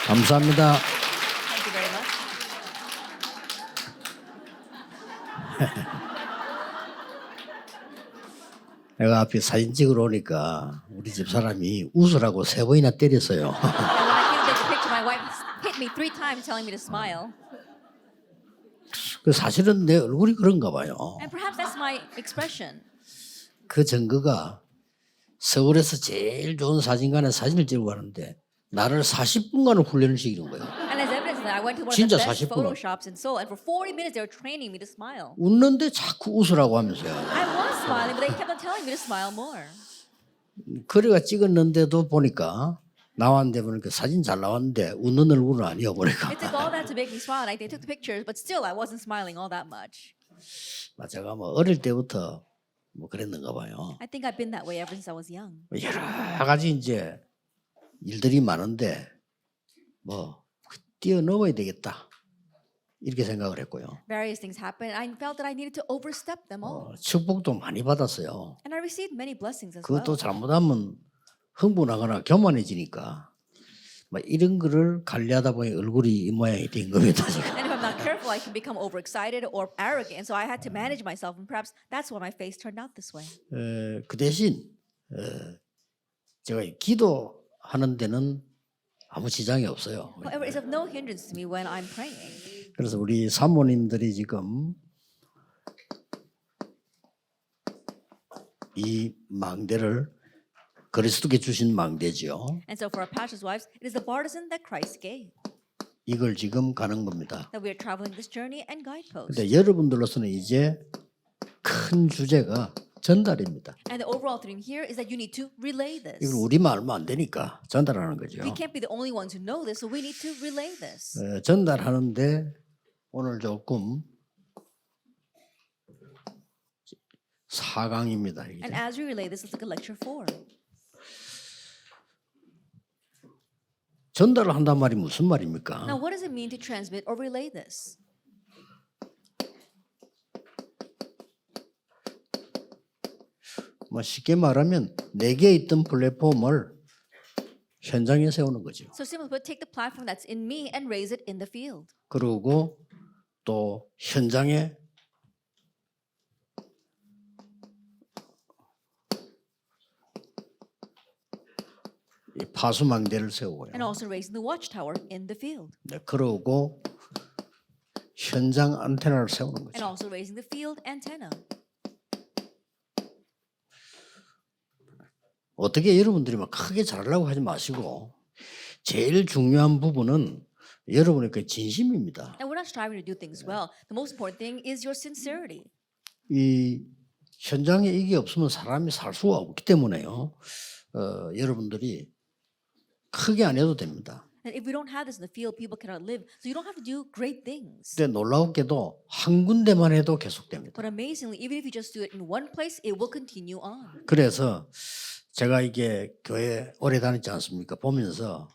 감사합니다. Thank you very much. 내가 앞에 사진 찍으러 오니까 우리 집 사람이 웃으라고 3번이나 때렸어요. And when I came to take a picture, my wife hit me 3 times telling me to smile. 그 사실은 내 얼굴이 그런가 봐요. And perhaps that's my expression. 그 증거가 서울에서 제일 좋은 사진관에 사진을 찍고 가는데 나를 40분간을 훈련을 시키는 거예요. And as evidence of that, I went to one of 진짜 the best 40분. photoshops in Seoul, and for 40 minutes they were training me to smile. 웃는데 자꾸 웃으라고 하면서요. I was smiling, but they kept on telling me to smile more. 그래가 찍었는데도 보니까 나왔는데 보니까 사진 잘 나왔는데 웃는 얼굴은 아니어 보니까. It took all that to make me smile. Like they took the pictures, but still I wasn't smiling all that much. 제가 뭐 어릴 때부터 뭐 그랬는가 봐요. I think I've been that way ever since I was young. 여러 가지 이제 일들이 많은데 뭐 뛰어넘어야 되겠다 이렇게 생각을 했고요. Various things happened, and I felt that I needed to overstep them all. 축복도 많이 받았어요. And I received many blessings as well. 그것도 잘못하면 흥분하거나 교만해지니까 막 이런 거를 관리하다 보니 얼굴이 이 모양이 된 겁니다. 지금. And if I'm not careful, I can become overexcited or arrogant. So I had to manage myself, and perhaps that's why my face turned out this way. 그 대신 제가 기도하는 데는 아무 지장이 없어요. However, it's of no hindrance to me when I'm praying. 그래서 우리 사모님들이 지금 이 망대를 그리스도께 주신 망대죠. And so for our pastors' wives, it is the partisan that Christ gave 이걸 지금 가는 겁니다. that we are traveling this journey and guideposts. 근데 여러분들로서는 이제 큰 주제가 전달입니다. And the overall theme here is that you need to relay this. 이걸 우리만 알면 안 되니까 전달하는 거죠. We can't be the only ones who know this, so we need to relay this. 전달하는데 오늘 조금 4강입니다. And as we relay this, let's look at lecture 4. 전달을 한단 말이 무슨 말입니까? Now, what does it mean to transmit or relay this? 뭐 쉽게 말하면 내게 있던 플랫폼을 현장에 세우는 거죠. So simply put, take the platform that's in me and raise it in the field. 그리고 또 현장에 이 파수망대를 세우고요. And also raising the watchtower in the field. 네, 그러고 현장 안테나를 세우는 And 거죠. also raising the field antenna. 어떻게 여러분들이 막 크게 잘하려고 하지 마시고 제일 중요한 부분은 여러분의 그 진심입니다. And we're not striving to do things well. The most important thing is your sincerity. 이 현장에 이게 없으면 사람이 살 수가 없기 때문에요. 여러분들이 크게 안 해도 됩니다. And if we don't have this in the field, people cannot live. So you don't have to do great things. 근데 놀라웠게도 한 군데만 해도 계속됩니다. But amazingly, even if you just do it in one place, it will continue on. 그래서 제가 이게 교회 오래 다녔지 않습니까? 보면서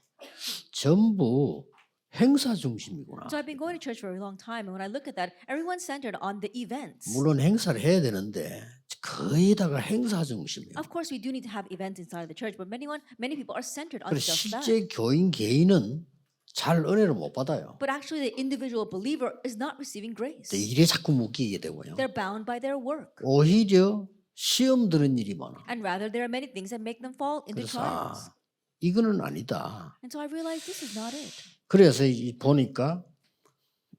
전부 행사 중심이구나. So I've been going to church for a long time, and when I look at that, everyone's centered on the events. 물론 행사를 해야 되는데 거의 다가 행사 중심이에요. Of course, we do need to have events inside the church, but many people are centered on 그래서 just that. 실제 교인 개인은 잘 은혜를 못 받아요. But actually, the individual believer is not receiving grace. 일에 자꾸 묶이게 되고요. They're bound by their work. 오히려 시험 들은 일이 많아. And rather, there are many things that make them fall into 그래서 trials. 이거는 아니다. And so I realized this is not it. 그래서 보니까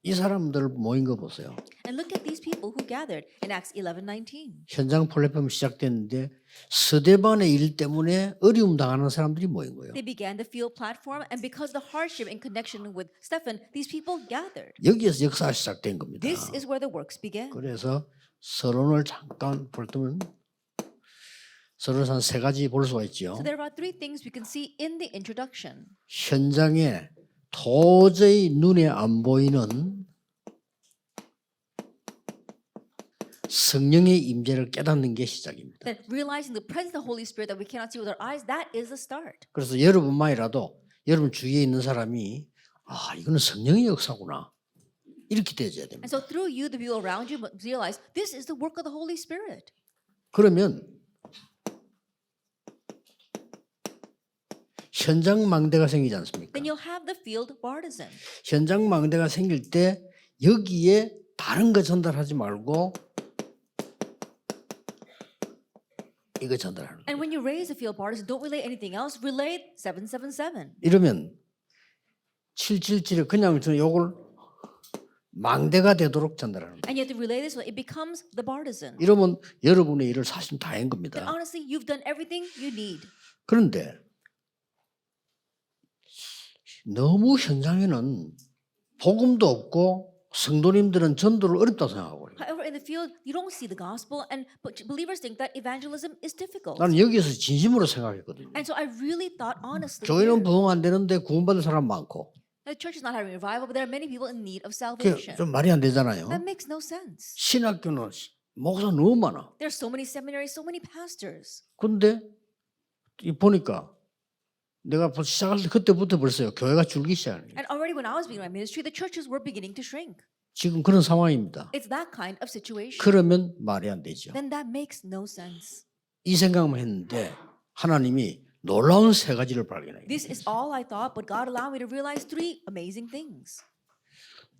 이 사람들 모인 거 보세요. And look at these people who gathered in Acts 11:19. 현장 플랫폼이 시작됐는데 스데반의 일 때문에 어려움 당하는 사람들이 모인 거예요. They began the field platform, and because of the hardship in connection with Stephen, these people gathered. 여기에서 역사가 시작된 겁니다. This is where the works began. 그래서 서론을 잠깐 볼 때면 서론에서 한 3가지 볼 수가 있죠. So there are 3 things we can see in the introduction. 현장에 도저히 눈에 안 보이는 성령의 임재를 깨닫는 게 시작입니다. That realizing the presence of the Holy Spirit that we cannot see with our eyes, that is the start. 그래서 여러분만이라도 여러분 주위에 있는 사람이 이거는 성령의 역사구나 이렇게 되어야 됩니다. And so through you, the people around you must realize this is the work of the Holy Spirit. 그러면 현장 망대가 생기지 않습니까? then you'll have the field partisan. 현장 망대가 생길 때 여기에 다른 거 전달하지 말고 이거 전달하는 거예요. And when you raise the field partisan, don't relay anything else. Relay 777. 이러면 777을 그냥 저 요걸 망대가 되도록 전달하는 거예요. And you have to relay this, it becomes the partisan. 이러면 여러분의 일을 사실 다 한 Then 겁니다. honestly, you've done everything you need. 그런데 너무 현장에는 복음도 없고 성도님들은 전도를 어렵다고 생각하고 그래요. However, in the field, you don't see the gospel, and but believers think that evangelism is difficult. 나는 여기에서 진심으로 생각했거든요. And so I really thought honestly. 교회는 here, 부흥 안 되는데 구원받을 사람 많고 the church is not having revival, but there are many people in need of 그게 salvation. 좀 말이 안 되잖아요. That makes no sense. 신학교는 목사 너무 많아. There's so many seminaries, so many pastors. 근데 이 보니까 내가 시작할 때 그때부터 벌써요. 교회가 줄기 시작하는 거예요. And already when I was beginning my ministry, the churches were beginning to shrink. 지금 그런 상황입니다. It's that kind of situation. 그러면 말이 안 되죠. Then that makes no sense. 이 생각만 했는데 하나님이 놀라운 세 가지를 발견해요. This is all I thought, but God allowed me to realize three amazing things.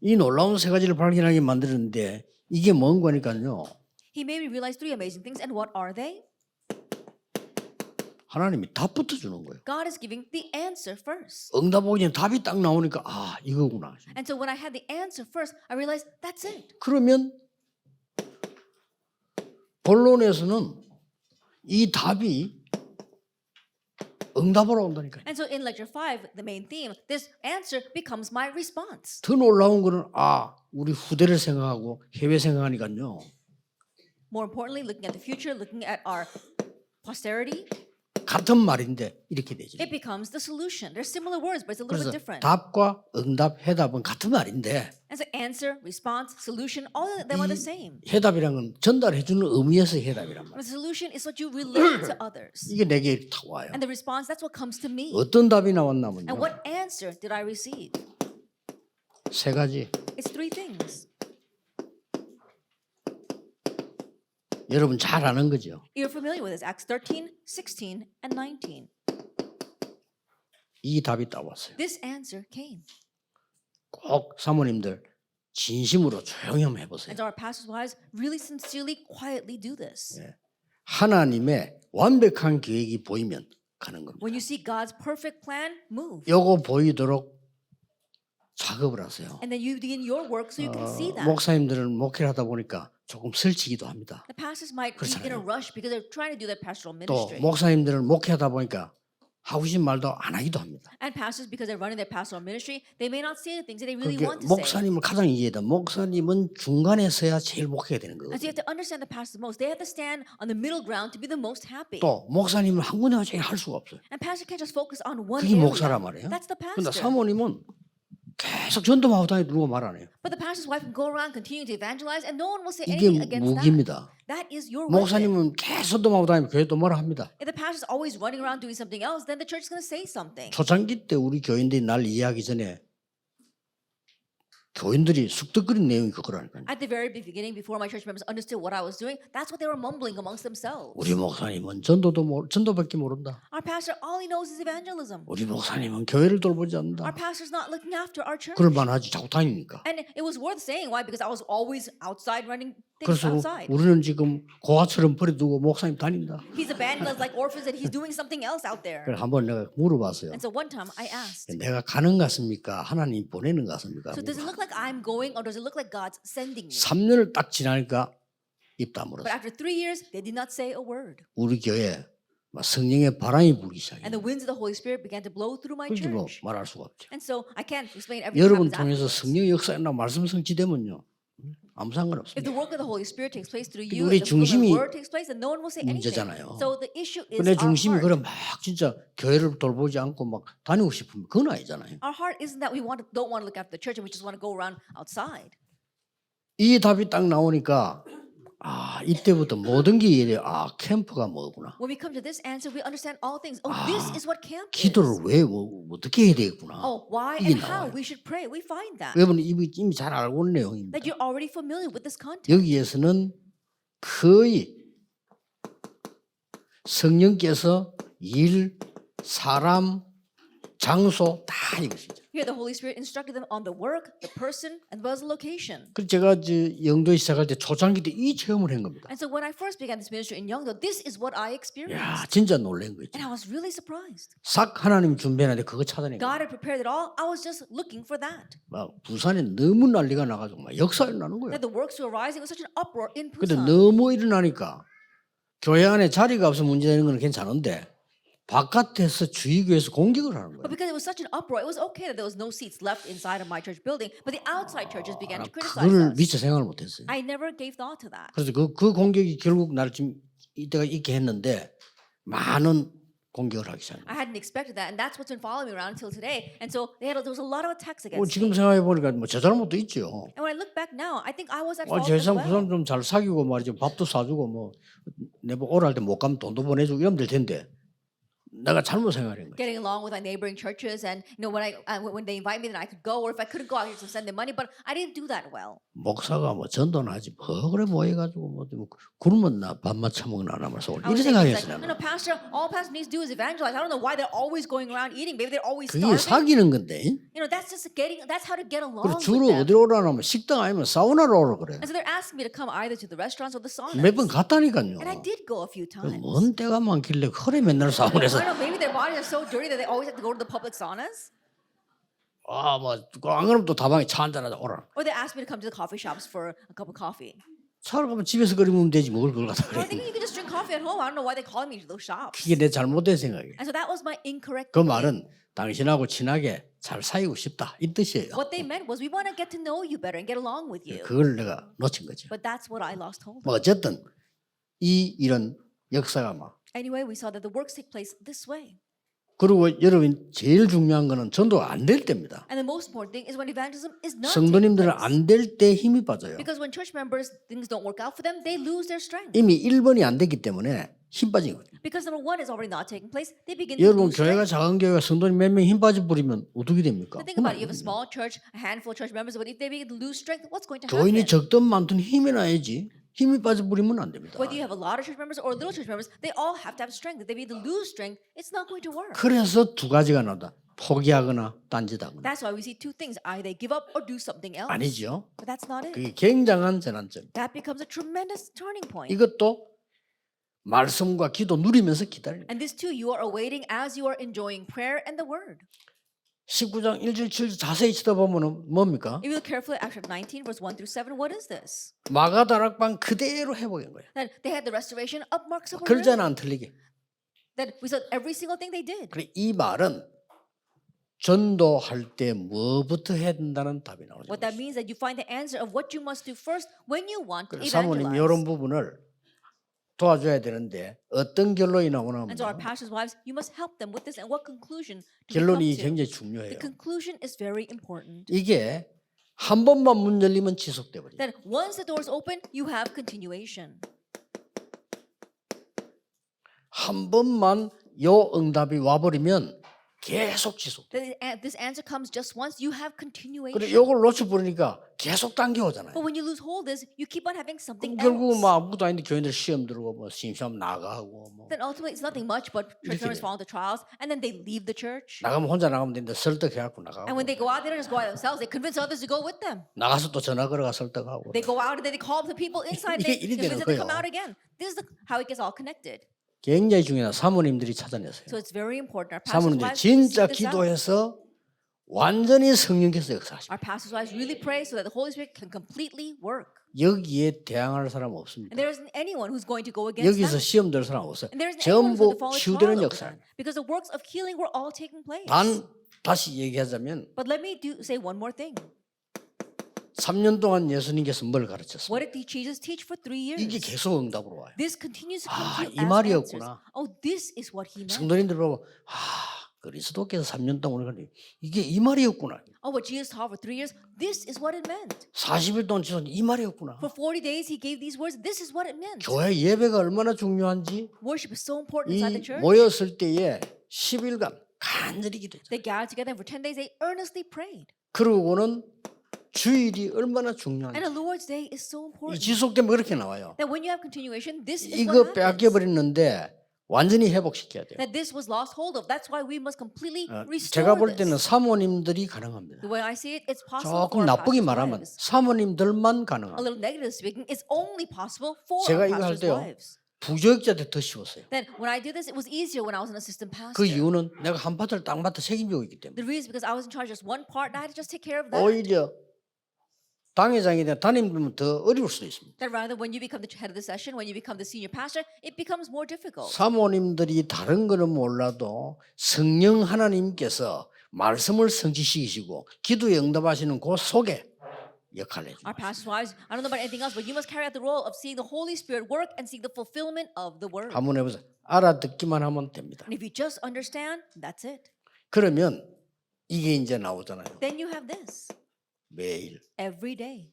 이 놀라운 세 가지를 발견하게 만들었는데 이게 뭔 거니까요. He made me realize three amazing things. And what are they? 하나님이 답부터 주는 거예요. God is giving the answer first. 응답 오기 전에 답이 딱 나오니까 아 이거구나. And so when I had the answer first, I realized that's it. 그러면 본론에서는 이 답이 응답으로 온다니까요. And so in lecture 5, the main theme, this answer becomes my response. 더 놀라운 거는 아 우리 후대를 생각하고 해외 생각하니까요. More importantly, looking at the future, looking at our posterity, 같은 말인데 이렇게 되죠. it becomes the solution. They're similar words, but it's a little 그래서 bit different. 답과 응답, 해답은 같은 말인데 And so answer, response, solution, all of them are the same. 해답이란 건 전달해 주는 의미에서 해답이란 말이에요. The solution is what you relate to others. 이게 내게 탁 와요. And the response, that's what comes to me. 어떤 답이 나왔냐면요. And what answer did I receive? 세 가지. It's three things. 여러분 잘 아는 거죠. You're familiar with this. Acts 13, 16, and 19. 이 답이 따왔어요. This answer came. 꼭 사모님들 진심으로 조용히 한번 해보세요. And so our pastors' wives really sincerely, quietly do this. 하나님의 완벽한 계획이 보이면 가는 겁니다. When you see God's perfect plan, move. 요거 보이도록 작업을 하세요. And then you begin your work so you can see that. 목사님들은 목회를 하다 보니까 조금 설치기도 합니다. The pastors might be in a 그렇잖아요. rush because they're trying to do their pastoral 또 ministry. 목사님들은 목회하다 보니까 하고 싶은 말도 안 하기도 합니다. And pastors, because they're running their pastoral ministry, they may not say the things that they really 그게 want to say. 목사님을 가장 이해해야 돼. 목사님은 중간에 서야 제일 목회가 되는 And so you 거거든요. have to understand the pastors most. They have to stand on the middle ground to be the most happy. 또 목사님은 한 군데만 제일 할 수가 없어요. And pastor can't just focus on one 그게 area. 목사란 말이에요. That's the 근데 pastor. 사모님은 계속 전도만 하고 다니도 누가 말 안 해요. But the pastor's wife can go around continuing to evangelize and no one will say 이게 anything against that. 무기입니다. That is your weapon. 목사님은 계속 전도만 하고 다니면 교회도 뭐라 합니다. If the pastor's always running around doing something else, then the church is going to say something. 초창기 때 우리 교인들이 날 이해하기 전에 교인들이 쑥덕거린 내용이 그거라니까요. At the very beginning, before my church members understood what I was doing, that's what they were mumbling amongst themselves. 우리 목사님은 전도밖에 모른다. Our pastor, all he knows is evangelism. 우리 목사님은 교회를 돌보지 않는다. Our pastor's not looking after our church. 그럴 만하지 자꾸 다니니까. And it was worth saying. Why? Because I was always outside running things 그래서 outside. 우리는 지금 고아처럼 버려두고 목사님 다닌다. He's abandoned us like orphans and he's doing something else out there. 그래서 한번 내가 물어봤어요. And so one time I asked, 내가 가는 것 같습니까? 하나님 보내는 것 같습니까? so does it look like I'm going or does it look like God's sending me? 3년을 딱 지나니까 입 But 다물었어요. after 3 years, they did not say a word. 우리 교회 막 성령의 바람이 불기 시작해요. And the winds of the Holy Spirit began to blow through my 그게 뭐 church. 말할 수가 없죠. And so I can't explain everything 여러분 that 통해서 happens afterwards. 성령의 역사나 말씀 성취되면요 아무 If 상관없습니다. the work of the Holy Spirit takes place through you, 우리 if the will of 중심이 the word takes place, then no one will say anything. 문제잖아요. So the issue is 내 our 중심이 heart. 그래 막 진짜 교회를 돌보지 않고 막 다니고 싶으면 그건 아니잖아요. Our heart isn't that we don't want to look after the church and we just want to go around outside. 이 답이 딱 나오니까 아 이때부터 모든 게 이래 아 캠프가 뭐구나. When we come to this answer, we understand all things. Oh, this is what camp is. 기도를 왜 어떻게 해야 되겠구나. Oh, why 이게 and how 나와요. we should pray. We find that. 여러분 이미 잘 알고 있는 내용입니다. That you're already familiar with this content. 여기에서는 거의 성령께서 일, 사람, 장소 다 이것이죠. Here, the Holy Spirit instructed them on the work, the person, as well as the location. 그래서 제가 영도에 시작할 때 초창기 때 이 체험을 한 겁니다. And so when I first began this ministry in Yeongdo, this is what I experienced. 야, 진짜 놀란 거죠. And I was really surprised. 싹 하나님 준비해놨는데 그거 찾아낸 거예요. God had prepared it all. I was just looking for that. 막 부산에 너무 난리가 나가지고 막 역사가 일어나는 거예요. That the works were arising. It was such an uproar in 근데 Busan. 너무 일어나니까 교회 안에 자리가 없어 문제되는 건 괜찮은데 바깥에서 주의교회에서 공격을 하는 But 거예요. because it was such an uproar, it was okay that there was no seats left inside of my church building. But the outside churches began to criticize 그걸 us. 미처 생각을 못했어요. I never gave thought to that. 그래서 그 공격이 결국 나를 좀 이때가 있게 했는데 많은 공격을 하기 시작한 I hadn't expected that, and that's what's been following me around until today. And so there was a lot of attacks 거예요. against 지금 me. 생각해 보니까 뭐 제 잘못도 있죠. And when I look back now, I think I was at fault 제 as 세상 well. 부산 좀 잘 사귀고 말이죠. 밥도 사주고 뭐 내가 오랄 때 못 가면 돈도 보내주고 이러면 될 텐데 내가 잘못 생각한 거예요. Getting along with my neighboring churches, and when they invite me, then I could go, or if I couldn't go, I could just send them money. But I didn't do that well. 목사가 뭐 전도는 하지 뭐 그래 모여가지고 뭐 굶으면 나 밥만 처먹나 나면서 I 이런 was thinking, 생각했어요. no, pastor, all pastor needs to do is evangelize. I don't know why they're always going around eating. Maybe they're always 그게 starving. 사귀는 건데. That's how to get along 그리고 with 주로 them. 어디로 오라면 식당 아니면 사우나로 오라 그래. And so they're asking me to come either to the restaurants or the saunas. 몇 번 갔다니까요. And I did go a few times. 뭔 때가 많길래 그래 맨날 I 사우나에서 don't know, maybe their bodies are so dirty that they always have to go to the public saunas. 안 그러면 또 다방에 차 한잔 하자 오라. Or they ask me to come to the coffee shops for a cup of coffee. 차로 가면 집에서 그리면 되지 뭘 그걸 갖다 Or 그래. thinking you could just drink coffee at home. I don't know why they call me to those shops. 그게 내 잘못된 생각이에요. And so that was my incorrect 그 thinking. 말은 당신하고 친하게 잘 사귀고 싶다 이 뜻이에요. What they meant was we want to get to know you better and get along with you. 그걸 내가 놓친 거죠. But that's what I lost hold of. 뭐 어쨌든 이런 역사가 막 Anyway, we saw that the works take place this way. 그리고 여러분 제일 중요한 거는 전도가 안 될 때입니다. And the most important thing is when evangelism is not taking 성도님들은 place. 안 될 때 힘이 빠져요. Because when church members, things don't work out for them, they lose their strength. 이미 1번이 안 됐기 때문에 힘 빠진 거예요. Because number one is already not taking place, they begin to 여러분 lose 교회가 strength. 작은 교회가 성도님 몇 명 힘 빠져 버리면 어떻게 됩니까? So think about it. You have a small church, a handful of church members, but if they begin to lose strength, what's going to 교인이 happen? 적든 많든 힘이 나야지 힘이 빠져 버리면 안 됩니다. Whether you have a lot of church members or little church members, they all have to have strength. If they begin to lose strength, it's not going to work. 그래서 두 가지가 나온다. 포기하거나 딴짓하거나. That's why we see two things. Either they give up or do something else. 아니죠. But that's not it. 그게 굉장한 전환점. That becomes a tremendous turning point. 이것도 말씀과 기도 누리면서 기다려요. And this too, you are awaiting as you are enjoying prayer and the word. 19장 1절 7절 자세히 쳐다보면 뭡니까? If you look carefully at Acts 19, verse 1 through 7, what is this? 마가다락방 그대로 회복한 거예요. That they had the restoration of Mark's upper 글자는 room. 안 틀리게. That we saw every single thing they did. 그래 이 말은 전도할 때 뭐부터 해야 된다는 답이 나오죠. What that means that you find the answer of what you must do first when you want to 그래 사모님 이런 evangelize. 부분을 도와줘야 되는데 어떤 결론이 나오나 And so our 하면 pastors' wives, you must help them with this. And what conclusion to 결론이 come to? 굉장히 The 중요해요. conclusion is very important. 이게 한 번만 문 열리면 지속돼 버려요. That once the doors open, you have continuation. 한 번만 요 응답이 와버리면 계속 지속. That this answer comes just once, you have 그래 continuation. 요걸 놓쳐버리니까 계속 당겨오잖아요. But when you lose hold of this, you keep on having something 결국 else. 뭐 아무것도 아닌데 교인들 시험 들고 뭐 심시험 나가고 뭐 Then ultimately, it's nothing much, but church 이렇게 members fall into trials, and then they leave the church. 나가면 혼자 나가면 되는데 설득해갖고 나가고 And when they go out, they don't just go out themselves; they convince others to go with them. 나가서 또 전화 걸어가 설득하고 They go out and then they call the people inside. And they 이게 일이 되는 convince them to come 거예요. out again. This is how it gets all connected. 굉장히 중요하다. 사모님들이 찾아내세요. So it's very important. Our pastors' 사모님들 wives 진짜 seek this out. 기도해서 완전히 성령께서 역사하십니다. Our pastors' wives really pray so that the Holy Spirit can completely work. 여기에 대항할 사람 없습니다. And there isn't anyone who's going to go against 여기서 that. 시험 될 사람 없어요. And there isn't anyone who's going 전부 to fall into 치유되는 trial over 역사예요. that. Because the works of healing were all taking place. 단 다시 얘기하자면 But let me say one more thing. 3년 동안 예수님께서 뭘 가르쳤어요? What did Jesus teach for 3 years? 이게 계속 응답으로 와요. This continues to come 아, to you 이 as 말이었구나. answers. Oh, this is what he meant. 성도님들 보고 그리스도께서 3년 동안 오늘 이게 이 말이었구나. Oh, what Jesus taught for 3 years, this is what it meant. 40일 동안 지속 이 말이었구나. For 40 days, he gave these words. This is what it meant. 교회 예배가 얼마나 중요한지 Worship is so important inside the 이 church. 모였을 때에 10일간 간절히 기도했죠. They gathered together and for 10 days, they earnestly prayed. 그러고는 주일이 얼마나 And 중요한지 the Lord's Day is so 이 important. 지속되면 그렇게 나와요. That when you have continuation, this is 이거 what 빼앗겨 happens. 버렸는데 완전히 회복시켜야 돼요. That this was lost hold of. That's why we must completely 제가 restore 볼 때는 this. 사모님들이 가능합니다. The way I see it, it's possible 조금 for 나쁘게 pastors' 말하면 wives. 사모님들만 A 가능합니다. little negative speaking, it's only possible for 제가 이거 할 pastors' 때요. wives. 부교육자한테 더 쉬웠어요. Then when I did this, it was easier when I was an assistant 그 pastor. 이유는 내가 한 파트를 딱 맡아 책임지고 있기 때문에. The reason is because I was in charge of just one part and I had to just take care of that. 오히려 당회장이 되면 담임되면 더 어려울 수도 있습니다. That rather when you become the head of the session, when you become the senior pastor, it becomes more difficult. 사모님들이 다른 거는 몰라도 성령 하나님께서 말씀을 성취시키시고 기도에 응답하시는 그 속에 역할을 해줍니다. Our pastors' wives, I don't know about anything else, but you must carry out the role of seeing the Holy Spirit work and seeing the fulfillment of the word. 한번 해보세요. 알아듣기만 하면 됩니다. And if you just understand, that's it. 그러면 이게 이제 나오잖아요. Then you have this 매일 every day.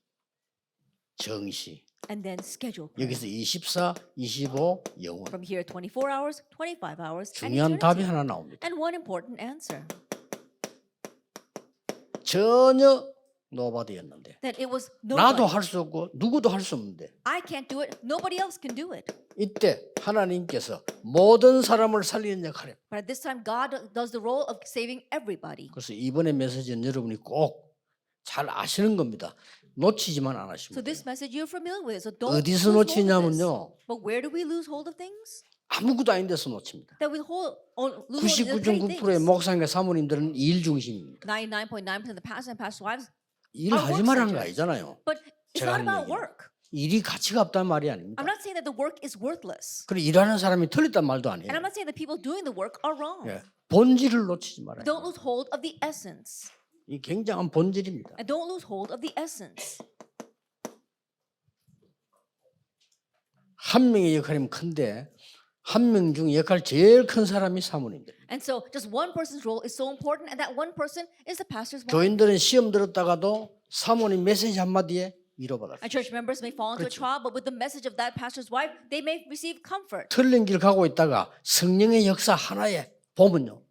정시 And then schedule prayer. 여기서 24, 25 영원 From here, 24 hours, 25 hours, and 중요한 답이 eternity. 하나 나옵니다. And one important answer. 전혀 노바디였는데 That it was 나도 nobody. 할 수 없고 누구도 할 수 없는데 I can't do it. Nobody else can do it. 이때 하나님께서 모든 사람을 살리는 역할을 해요. But at this time, God does the role of saving everybody. 그래서 이번에 메시지는 여러분이 꼭 잘 아시는 겁니다. 놓치지만 안 So 하시면 돼요. this message you're familiar with it. So don't 어디서 lose hold of this. 놓치냐면요. But where do we lose hold of things? 아무것도 아닌 데서 놓칩니다. That we lose hold of the very 99.9%의 things. 목사님과 사모님들은 일 중심입니다. 99.9% of the pastors and pastor wives. 일하지 말라는 거 아니잖아요. But it's 제가 not 하는 about 얘기는. work. 일이 가치가 없다는 말이 아닙니다. I'm not saying that the work is worthless. 그리고 일하는 사람이 틀렸단 말도 아니에요. And I'm not saying that people doing the work are wrong. 예, 본질을 놓치지 말아요. Don't lose hold of the essence. 이 굉장한 본질입니다. And don't lose hold of the essence. 한 명의 역할이면 큰데 한 명 중 역할 제일 큰 사람이 사모님들. And so just one person's role is so important, and that one person is the pastor's wife. 교인들은 시험 들었다가도 사모님 메시지 한마디에 위로받았어요. And church members may fall into a 그렇죠. trial, but with the message of that pastor's wife, they may receive comfort. 틀린 길 가고 있다가 성령의 역사 하나에 보면요.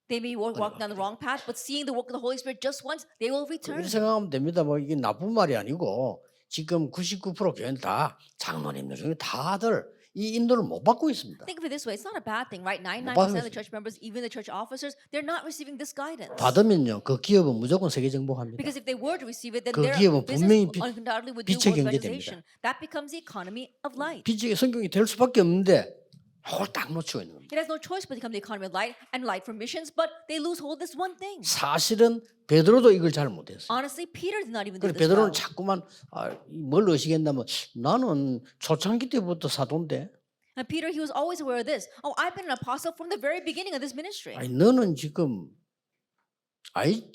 They may walk down the wrong path, but seeing the work of the Holy Spirit just once, they will return. 이렇게 생각하면 됩니다. 뭐 이게 나쁜 말이 아니고 지금 99% 교회는 다 장로님들 중에 다들 이 인도를 못 받고 있습니다. Think of it this way: it's not a bad thing, right? 99% of the church members, even the church officers, they're not receiving this guidance. 받으면요, 그 기업은 무조건 세계 정복합니다. Because if they were to receive it, then 그 their 기업은 분명히 business undoubtedly would do 빛의 world 경제 organization. That becomes the economy of light. 빛의 성경이 될 수밖에 없는데 그걸 딱 놓치고 있는 겁니다. It has no choice but to become the economy of light and light for missions, but they lose hold of this one thing. 사실은 베드로도 이걸 잘 못했어요. Honestly, Peter did not even do 그래서 this 베드로는 well. 자꾸만 뭘 의식했냐면 나는 초창기 때부터 사도인데 And Peter, he was always aware of this. Oh, I've been an apostle from the very beginning of this ministry. 아니 너는 지금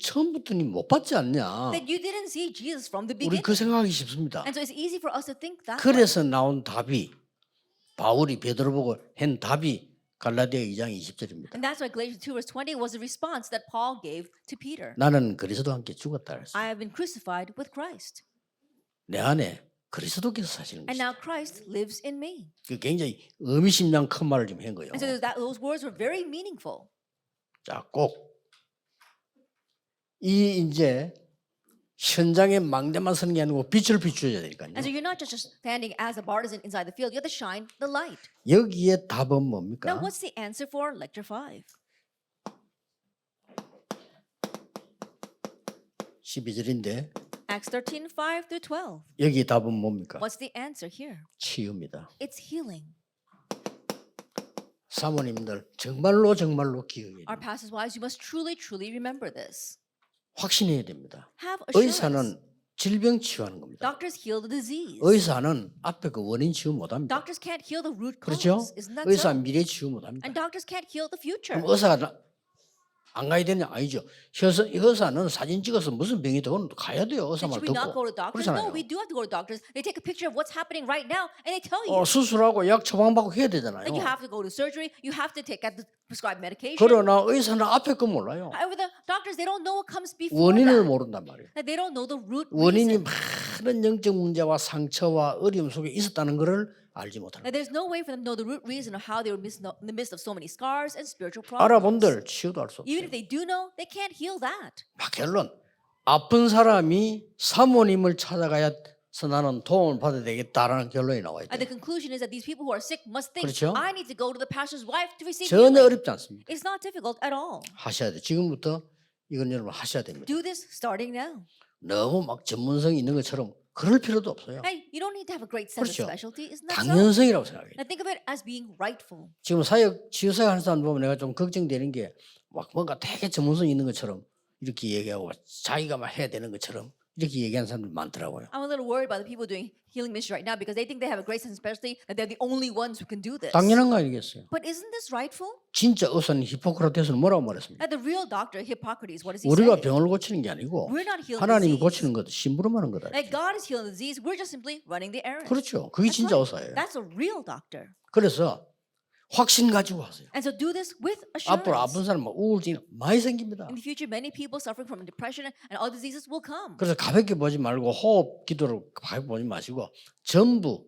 처음부터 니 못 받지 않냐? That you didn't see Jesus from the 우리 beginning. 그 생각하기 쉽습니다. And so it's easy for us to think that way. 그래서 나온 답이 바울이 베드로 보고 한 답이 갈라디아 2장 20절입니다. And that's why Galatians 2 verse 20 was the response that Paul gave to Peter. 나는 그리스도와 함께 죽었다 그랬어요. I have been crucified with Christ. 내 안에 그리스도께서 사시는 And 것이다. now Christ lives in me. 그 굉장히 의미심장 큰 말을 좀 한 거예요. And so those words were very meaningful. 자, 꼭 이 이제 현장에 망대만 서는 게 아니고 빛을 비추어야 되니까요. And so you're not just standing as a partisan inside the field. You have to shine the light. 여기에 답은 Now, 뭡니까? what's the answer for lecture 5? 12절인데 Acts 13, 5 through 12. 여기 답은 뭡니까? What's the answer here? 치유입니다. It's healing. 사모님들 정말로 기억해야 돼요. Our pastors' wives, you must truly, truly remember this. 확신해야 됩니다. Have assurance. 의사는 질병 치유하는 겁니다. Doctors heal the disease. 의사는 앞에 그 원인 치유 못합니다. Doctors can't heal the root 그렇죠? cause. Isn't that 의사 so? 미래 치유 못합니다. And doctors can't heal the future. 그럼 의사가 안 가야 되냐? 아니죠. 의사는 사진 찍어서 무슨 병이 되건 가야 돼요. 의사 말 Should we not 듣고. go to doctors? 그렇잖아요. No, we do have to go to doctors. They take a picture of what's happening right now and they tell you. 수술하고 약 처방받고 해야 되잖아요. Like you have to go to surgery. You have to take out the prescribed medication. 그러나 의사는 앞에 거 몰라요. However, the doctors, they don't know what comes before 원인을 that. 모른단 말이에요. Like they don't know the root 원인이 reason. 많은 영적 문제와 상처와 어려움 속에 있었다는 것을 알지 못하는 Like there's no way for them to know the root reason of how they were in the midst of so many scars and spiritual problems. 알아본들 치유도 할 수 Even 없어요. if they do know, they can't heal that. 막 결론 아픈 사람이 사모님을 찾아가야 나는 도움을 받아야 되겠다라는 결론이 나와 And the 있대요. conclusion is that these people who are sick must think, 그렇죠? I need to go to the pastor's wife to receive 전혀 healing. 어렵지 않습니다. It's not difficult at all. 하셔야 돼. 지금부터 이건 여러분 하셔야 됩니다. Do this starting now. 너무 막 전문성이 있는 것처럼 그럴 필요도 없어요. Hey, you don't need to have a great sense 그렇죠. of specialty. Isn't that so? 당연성이라고 생각해요. Now think of it as being rightful. 지금 사역 치유사역 하는 사람 보면 내가 좀 걱정되는 게 막 뭔가 되게 전문성이 있는 것처럼 이렇게 얘기하고 자기가 막 해야 되는 것처럼 이렇게 얘기하는 사람들이 많더라고요. I'm a little worried about the people doing healing ministry right now because they think they have a great sense of specialty, that they're the only ones who can do this. 당연한 거 아니겠어요? But isn't this rightful? 진짜 의사는 히포크라테스는 뭐라고 말했습니까? That the real doctor, Hippocrates, what does he 우리가 say? 병을 고치는 게 아니고 We're not healing 하나님이 disease. 고치는 것도 심부름하는 거다. That God is healing the disease. We're just simply running the errand. 그렇죠. 그게 That's 진짜 right. 의사예요. That's a real doctor. 그래서 확신 가지고 하세요. And so do this with 앞으로 assurance. 아픈 사람 막 우울증 많이 생깁니다. In the future, many people suffering from depression and other diseases will come. 그래서 가볍게 보지 말고 호흡 기도를 가볍게 보지 마시고 전부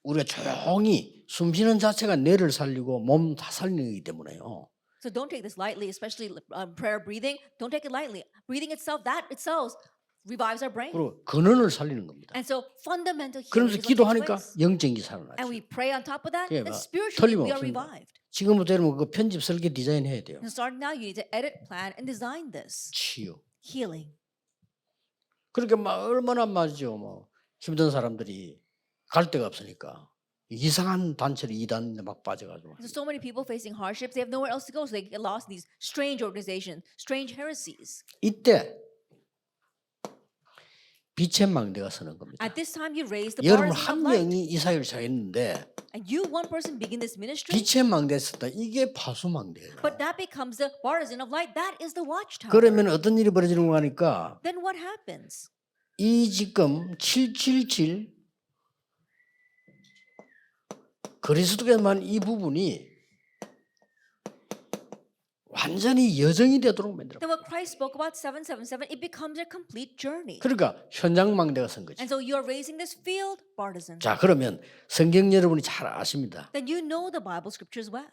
우리가 조용히 숨 쉬는 자체가 뇌를 살리고 몸 다 살리는 거기 때문에요. So don't take this lightly, especially prayer breathing. Don't take it lightly. Breathing itself, that itself revives our brain. 그리고 근원을 살리는 겁니다. And so fundamental healing 그러면서 is what takes 기도하니까 place. 영적인 살아나죠. And we pray on top of that, 예, then 막 spiritually we are 틀림없습니다. revived. 지금부터 여러분 그 편집 설계 디자인해야 돼요. And starting now, you need to edit, plan, and design this. 치유. Healing. 그렇게 막 얼마나 말이죠. 뭐 힘든 사람들이 갈 데가 없으니까 이상한 단체를 이단에 막 빠져가지고. There's so many people facing hardships, they have nowhere else to go, so they get lost in these strange organizations, strange heresies. 이때 빛의 망대가 서는 겁니다. At this time, you raise the 여러분 bars 한 of light. 명이 이 사역을 시작했는데 And you, one person, begin this ministry. 빛의 망대에 섰다. 이게 파수망대예요. But that becomes the partisan of light. That is the watchtower. 그러면 어떤 일이 벌어지는 거 하니까 Then what happens? 이 지금 777 그리스도께만 이 부분이 완전히 여정이 되도록 만들어. Then what Christ spoke about 777, it becomes a complete journey. 그러니까 현장 망대가 선 거죠. And so you are raising this field partisan. 자, 그러면 성경 여러분이 잘 아십니다. Then you know the Bible scriptures well.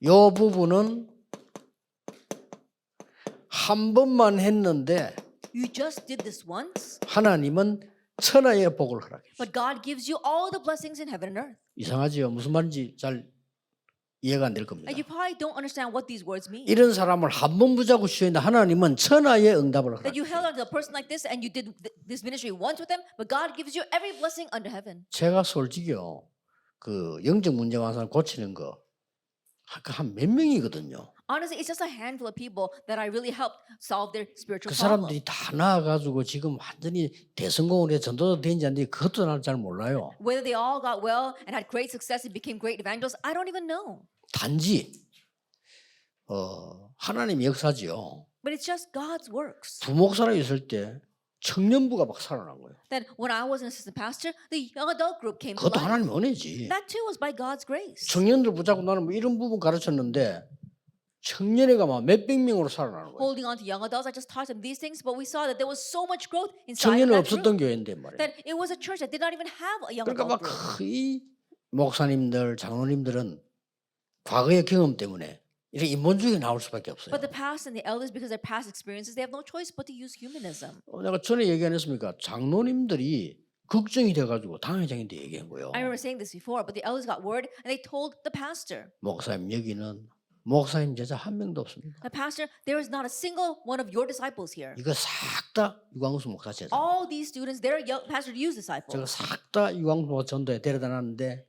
요 부분은 한 번만 했는데 You just did this once, 하나님은 천하의 복을 허락해. but God gives you all the blessings in heaven and earth. 이상하지요? 무슨 말인지 잘 이해가 안 될 겁니다. And you probably don't understand what these words mean. 이런 사람을 한 번 붙잡고 쉬었는데 하나님은 천하의 응답을 That you 허락해. held on to a person like this and you did this ministry once with them, but God gives you every blessing under heaven. 제가 솔직히요, 그 영적 문제 많은 사람 고치는 거 한 몇 명이거든요. Honestly, it's just a handful of people that I really helped solve their spiritual 그 problem. 사람들이 다 나와가지고 지금 완전히 대성공을 해 전도도 된지 안 된지 그것도 나는 잘 몰라요. Whether they all got well and had great success and became great evangelists, I don't even know. 단지 하나님 역사지요. But it's just God's works. 부목사로 있을 때 청년부가 막 살아난 거예요. That when I was an assistant pastor, the young adult group came to 그것도 life. 하나님 은혜지. That too was by God's grace. 청년들 붙잡고 나는 뭐 이런 부분 가르쳤는데 청년회가 막 몇백 명으로 살아나는 거예요. Holding on to young adults, I just taught them these things, but we saw that there was so much growth inside of 청년은 that 없었던 group. 교회인데 말이에요. That it was a church that did not even have a young 그러니까 adult 막 group. 이 목사님들, 장로님들은 과거의 경험 때문에 이렇게 인본주의가 나올 수밖에 없어요. But the past and the elders, because of their past experiences, they have no choice but to use humanism. 내가 전에 얘기 안 했습니까? 장로님들이 걱정이 돼가지고 당회장한테 얘기한 거예요. I remember saying this before, but the elders got word and they told the pastor. 목사님 여기는 목사님 제자 한 명도 없습니다. The pastor, there is not a single one of your disciples here. 이거 싹 다 유광수 목사 제자. All these students, they're pastor to use 제가 disciples. 싹 다 유광수 목사 전도에 데려다 놨는데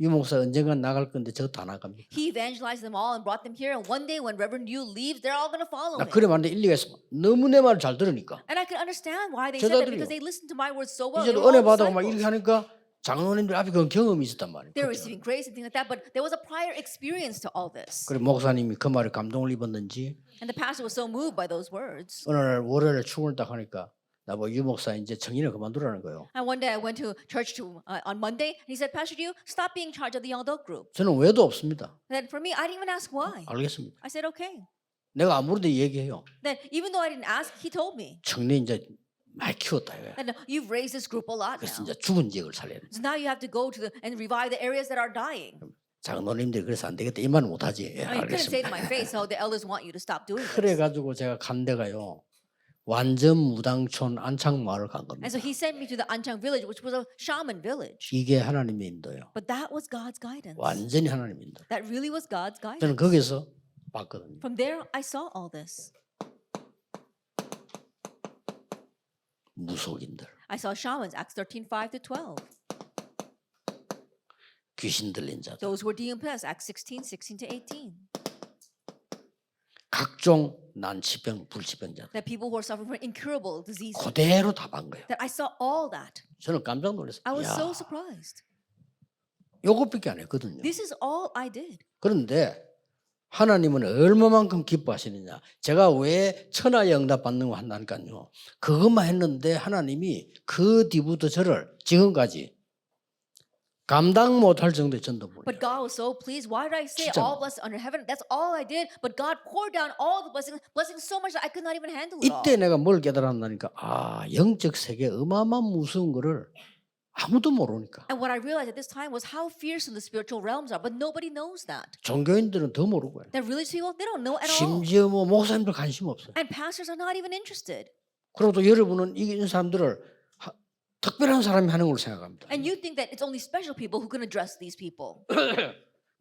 유 목사 언젠간 나갈 건데 저거 다 나갑니다. He evangelized them all and brought them here. And one day when Reverend Yu leaves, they're all going to follow 나 him. 그래 말인데 일리가 있어. 너무 내 말을 잘 들으니까. And I can understand why they said that 제자들이요. because they listened to my words so well. They 이제도 were 은혜 all 받아고 막 disciples. 이렇게 하니까 장로님들 앞에 그런 경험이 있었단 말이에요. They were 그때는. receiving grace and things like that, but there was a prior experience to all this. 그래 목사님이 그 말에 감동을 입었는지 And the pastor was so moved by those words. 어느 날 월요일에 출근을 딱 하니까 나보고 유 목사 이제 청년을 그만두라는 거예요. And one day I went to church on Monday, and he said, Pastor Yu, stop being in charge of the young adult group. 저는 왜도 없습니다. Then for me, I didn't even ask why. 알겠습니다. I said, okay. 내가 아무래도 얘기해요. Then even though I didn't ask, he told me. 청년 이제 많이 키웠다 이거야. And you've raised this group a lot 그래서 now. 이제 죽은 지역을 살려야 돼. So now you have to go to and revive the areas that are dying. 장로님들이 그래서 안 되겠다 이 말은 못하지. 예, I mean, you couldn't say to 알겠습니다. my face, oh, the elders want you to stop doing this. 그래가지고 제가 간 데가요. 완전 무당촌 안창마을 간 겁니다. And so he sent me to the Anchang village, which was a shaman village. 이게 하나님의 인도예요. But that was God's guidance. 완전히 하나님의 인도. That really was God's guidance. 저는 거기서 봤거든요. From there, I saw all this. 무속인들, I saw shamans, Acts 13:5 to 12. 귀신 들린 자들, Those who were demon-possessed, Acts 16:16 to 18. 각종 난치병, 불치병자들 That people who are suffering from incurable diseases. 그대로 다 본 거예요. That I saw all that. 저는 깜짝 놀랐어요. I was 야, so surprised. 요것밖에 안 했거든요. This is all I did. 그런데 하나님은 얼마만큼 기뻐하시느냐. 제가 왜 천하의 응답 받는 거 한다니까요. 그것만 했는데 하나님이 그 뒤부터 저를 지금까지 감당 못할 정도의 전도 보내요. But God was so pleased. Why did I say 진짜. all blessed under heaven? That's all I did. But God poured down all the blessings so much that I could not even handle it all. 이때 내가 뭘 깨달았나니까 영적 세계 어마어마한 무서운 거를 아무도 모르니까. And what I realized at this time was how fearsome the spiritual realms are, but nobody knows that. 종교인들은 더 모르고요. That religious people, they don't know at all. 심지어 뭐 목사님들 관심 없어요. And pastors are not even interested. 그리고 또 여러분은 이런 사람들을 특별한 사람이 하는 걸로 생각합니다. And you think that it's only special people who can address these people.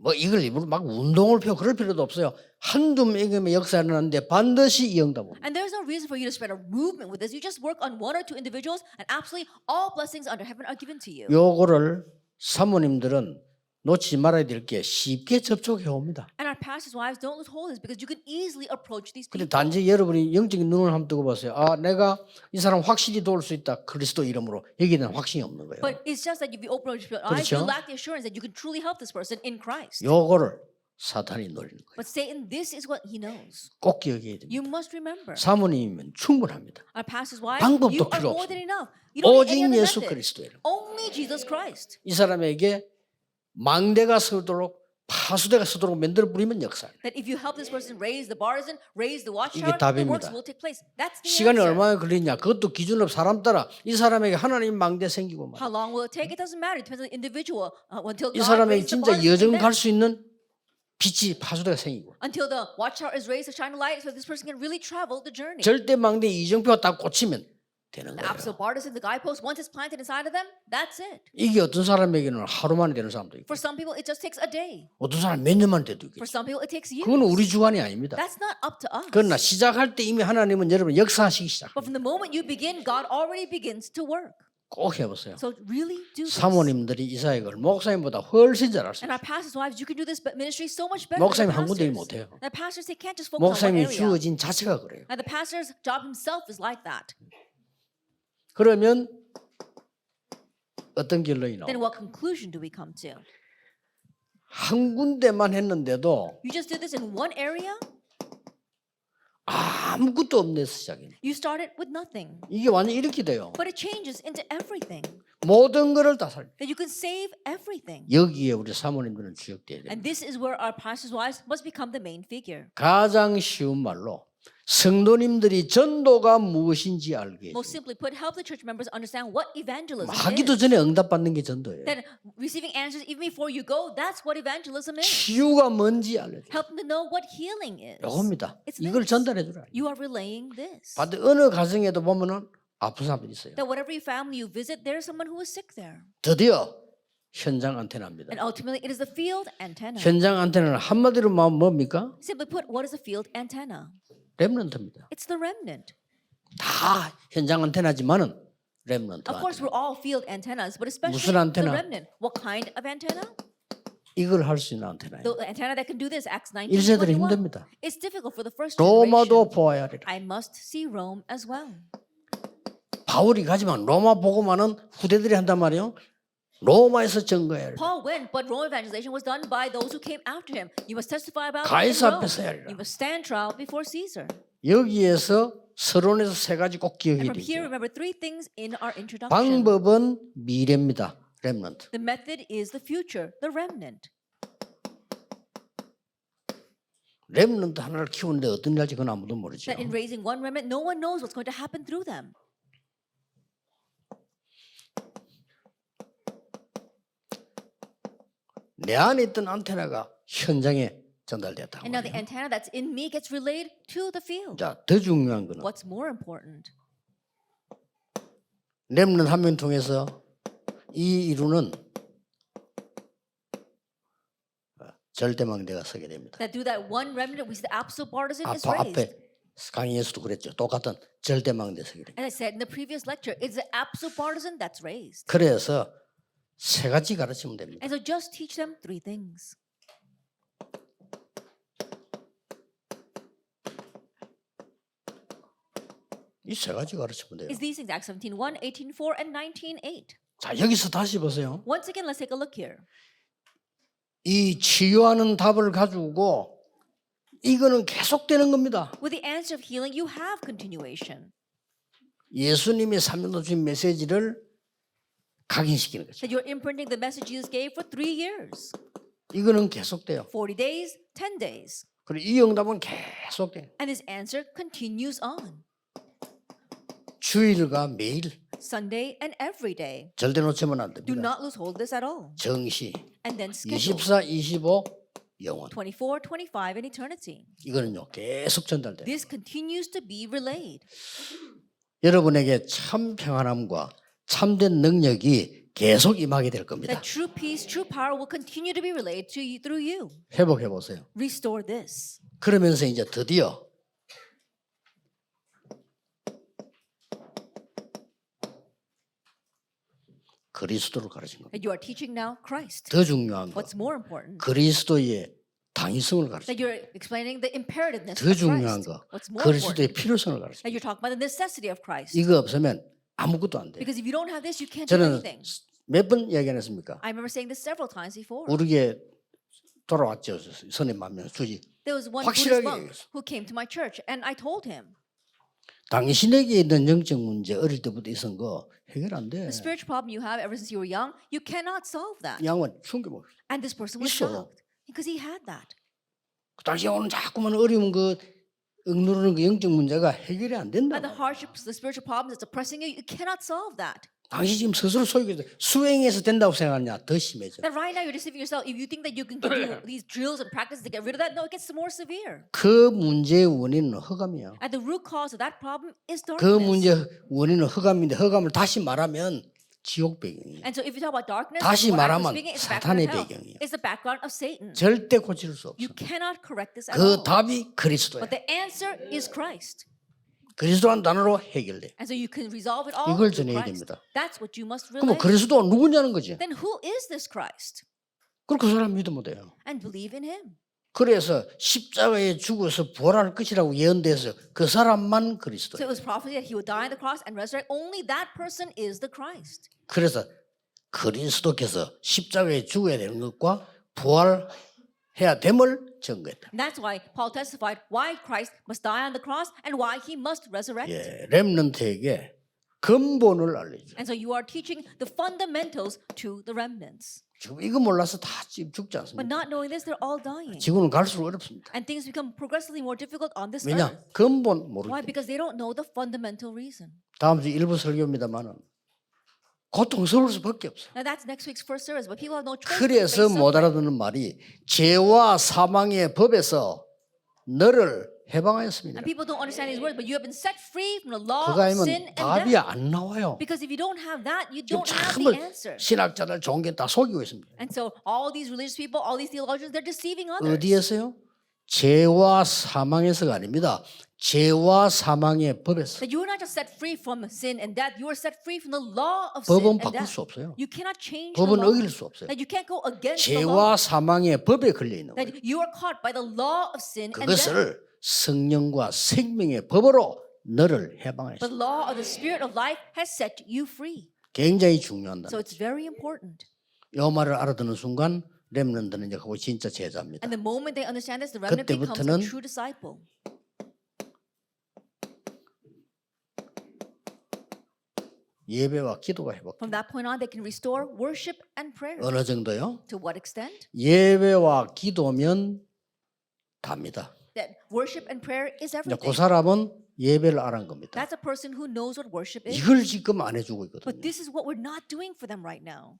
뭐 이걸 일부러 막 운동을 펴고 그럴 필요도 없어요. 한두 명의 역사를 하는데 반드시 이 응답 옵니다. And there's no reason for you to spread a movement with this. You just work on one or two individuals, and absolutely all blessings under heaven are given to you. 요거를 사모님들은 놓치지 말아야 될 게 쉽게 접촉해 옵니다. And our pastors' wives don't lose hold of this because you can easily approach these 근데 people. 단지 여러분이 영적인 눈을 한번 뜨고 보세요. 내가 이 사람 확실히 도울 수 있다. 그리스도 이름으로. 여기에 대한 확신이 없는 거예요. But it's just that if you open your eyes, 그렇죠? you lack the assurance that you can truly help this person in Christ. 요거를 사탄이 노리는 거예요. But Satan, this is what he knows. 꼭 기억해야 됩니다. You must remember. 사모님이면 충분합니다. Our pastors' wives, 방법도 you are 필요 more 없습니다. than enough. You don't need 오직 any other 예수 method. 그리스도 이름. Only Jesus Christ. 이 사람에게 망대가 서도록 파수대가 서도록 만들어 부리면 역사예요. That if you help this person raise the partisan, raise the 이게 watchtower, the 답입니다. works will take place. That's the 시간이 answer. 얼마나 걸리냐 그것도 기준으로 사람 따라 이 사람에게 하나님 망대 생기고 How 말. long will it take? It doesn't matter. It depends on the individual. Until 이 God 사람에게 raises the 진짜 partisan, 여정 then- 갈 수 있는 빛이 파수대가 생기고 until the watchtower is raised to shine a light, so this person can really travel the journey. 절대 망대 이정표가 딱 꽂히면 되는 The 거예요. absolute partisan, the guidepost, once it's planted inside of them, that's it. 이게 어떤 사람에게는 하루 만에 되는 사람도 있고 For some people, it just takes a day. 어떤 사람 몇 년만 돼도 For 있겠죠. some people, it takes years. 그건 우리 주관이 아닙니다. That's not up to us. 그러나 시작할 때 이미 하나님은 여러분 역사하시기 시작. But from the moment you begin, God already begins to work. 꼭 해보세요. So really do this. 사모님들이 이 사역을 목사님보다 훨씬 잘할 수 And our 있어요. pastors' wives, you can do this ministry so much better 목사님 than 한 the 군데 일 pastors. 못해요. The pastors, they can't just focus on one 목사님이 area. 주어진 자체가 그래요. And the pastor's job himself is like that. 그러면 어떤 결론이 나와? Then what conclusion do we come to? 한 군데만 했는데도 You just did this in one area? 아무것도 없는 데서 시작해요. You started with nothing. 이게 완전 이렇게 돼요. But it changes into everything. 모든 거를 다 살려. That you can save everything. 여기에 우리 사모님들은 주역돼야 돼요. And this is where our pastors' wives must become the main figure. 가장 쉬운 말로 성도님들이 전도가 무엇인지 알게 Most 해줘요. simply put, help the church members understand what evangelism 하기도 is. 전에 응답받는 게 전도예요. That receiving answers even before you go, that's what evangelism is. 치유가 뭔지 알려줘요. Help them to know what healing is. 요겁니다. It's 이걸 this. 전달해 주라. You are relaying this. 반대 어느 가정에도 보면은 아픈 사람들이 있어요. That whatever family you visit, there's someone who is sick there. 드디어 현장 안테나입니다. And ultimately, it is the field antenna. 현장 안테나는 한마디로 말하면 뭡니까? Simply put, what is a field antenna? 렘넌트입니다. It's the remnant. 다 현장 안테나지만은 렘넌트 Of course, 안테나. we're all field antennas, but especially 무슨 the 안테나? remnant. What kind of antenna? 이걸 할 수 있는 안테나예요. The antenna that can do this, Acts 19, 1세들이 21. 힘듭니다. It's difficult for the first 로마도 generation. 보아야 하리라. I must see Rome as well. 바울이 가지만 로마 보고만은 후대들이 한단 말이에요. 로마에서 증거해야 하리라. Paul went, but Rome evangelization was done by those who came after him. You must testify about it in 가이사 Rome. 앞에서 해야 하리라. You must stand trial before Caesar. 여기에서 서론에서 세 가지 꼭 And 기억해야 from here, 되죠. remember three things in our introduction. 방법은 미래입니다. 렘넌트. The method is the future, the remnant. 렘넌트 하나를 키우는데 어떤 일 할지 그건 아무도 모르죠. That in raising one remnant, no one knows what's going to happen through them. 내 안에 있던 안테나가 현장에 전달됐다고. And now the 말이에요. antenna that's in me gets relayed to the field. 자, 더 중요한 거는 What's more important? 렘넌트 한 명 통해서 이 이루는 절대망대가 서게 됩니다. That through that one remnant, we see the absolute partisan is 앞에 raised. 강의에서도 그랬죠. 똑같은 절대망대 서게 됩니다. As I said in the previous lecture, it's the absolute partisan that's raised. 그래서 세 가지 가르치면 됩니다. And so just teach them three things. 이 세 가지 가르치면 돼요. It's these things, Acts 17:1, 18:4, and 19:8. 자, 여기서 다시 보세요. Once again, let's take a look here. 이 치유하는 답을 가지고 이거는 계속되는 겁니다. With the answer of healing, you have continuation. 예수님이 3년도 주신 메시지를 각인시키는 거죠. That you're imprinting the message Jesus gave for 3 years. 이거는 계속돼요. 40 days, 10 days. 그리고 이 응답은 계속돼요. And this answer continues on. 주일과 매일 Sunday and every day. 절대 놓치면 안 Do 됩니다. not lose hold of this at all. 정시 And then schedule 24, 25 영원. 24, 25, and eternity. 이거는요 계속 전달돼요. This continues to be relayed. 여러분에게 참 평안함과 참된 능력이 계속 임하게 될 겁니다. That true peace, true power will continue to be relayed to you through you. 회복해 보세요. Restore this. 그러면서 이제 드디어 그리스도를 가르친 겁니다. That you are teaching now Christ. 더 중요한 거 What's more important? 그리스도의 당위성을 가르쳐. That you're explaining the imperativeness 더 of 중요한 Christ. 거 What's more 그리스도의 important? 필요성을 가르쳐. That you're talking about the necessity of Christ. 이거 없으면 아무것도 안 돼요. Because if you don't have this, you can't do 저는 anything. 몇 번 이야기 안 했습니까? I remember saying this several times before. 우리게 돌아왔죠. 선임 만명 주지. There was one 확실하게 Buddhist monk 얘기했어. who came to my church, and I told him, 당신에게 있는 영적 문제 어릴 때부터 있었던 거 해결 안 돼. the spiritual problem you have ever since you were young, you cannot solve that. 양은 충격 먹었어. And this person was 있어. shocked because he had that. 당신 오늘 자꾸만 어려운 거 억누르는 그 영적 문제가 해결이 안 된다. And the hardships, the spiritual problems that's oppressing you, you cannot solve that. 당신 지금 스스로 속이고 수행해서 된다고 생각하냐 더 심해져. That right now you're deceiving yourself. If you think that you can do these drills and practices to get rid of that, no, it gets more severe. 그 문제의 원인은 허감이야. And the root cause of that problem is 그 darkness. 문제 원인은 허감인데 허감을 다시 말하면 지옥 배경이에요. And so if you talk about darkness, 다시 or 말하면 speaking, it's the 사탄의 background of hell. 배경이에요. It's the background of Satan. 절대 고칠 수 없어. You cannot correct this at 그 all. 답이 그리스도야. But the answer is Christ. 그리스도란 단어로 해결돼. And so you can resolve it all 이걸 through 전해야 Christ. 됩니다. That's what you must 그럼 relay. 그리스도가 누구냐는 거지. Then who is this Christ? 그럼 그 사람 믿으면 돼요. And believe in him. 그래서 십자가에 죽어서 부활할 것이라고 예언돼서 그 사람만 So 그리스도예요. it was prophesied that he would die on the cross and resurrect. Only that person is the Christ. 그래서 그리스도께서 십자가에 죽어야 되는 것과 부활해야 됨을 증거했다. And that's why Paul testified why Christ must die on the cross and why he must resurrect. 예, 렘넌트에게 근본을 알려줘. And so you are teaching the fundamentals to the remnants. 지금 이거 몰라서 다 지금 죽지 But 않습니까? not knowing this, they're all dying. 지구는 갈수록 어렵습니다. And things become progressively more difficult on this 왜냐? earth. 근본 Why? 모르기. Because they don't know the fundamental reason. 다음 주 일부 설교입니다만은 고통스러울 수밖에 없어. Now that's next week's first service, but people have no choice. but to 그래서 face 못 suffering. 알아듣는 말이 죄와 사망의 법에서 너를 해방하였습니다. And people don't understand these words, but you have been set free from the law 그거 of sin 아니면 and 답이 death. 안 나와요. Because if you don't have that, you 지금 don't have 참을 the answer. 신학자들 좋은 게 다 속이고 있습니다. And so all these religious people, all these theologians, they're deceiving others. 어디에서요? 죄와 사망에서가 아닙니다. 죄와 사망의 법에서. That you are not just set free from sin and death, you are set free from the law of sin 법은 and 바꿀 death. 수 없어요. You cannot change the 법은 law. 어길 수 없어요. That you can't go against the law. 죄와 사망의 법에 걸려 있는 거예요. That you are caught by the law of sin and death. 그것을 성령과 생명의 법으로 너를 But 해방했어. the law of the spirit of life has set you free. 굉장히 중요한 So 단어. it's very important. 이 말을 알아듣는 순간 렘넌트는 이제 그거 진짜 제자입니다. And the moment they understand this, the remnant becomes a 그때부터는 true disciple. 예배와 기도가 회복. From that point on, they can restore worship and prayer. 어느 정도요? To what extent? 예배와 기도면 답니다. That worship and prayer is 이제 everything. 그 사람은 예배를 안 한 겁니다. That's a person who knows what worship is. 이걸 지금 안 해주고 있거든요. But this is what we're not doing for them right now.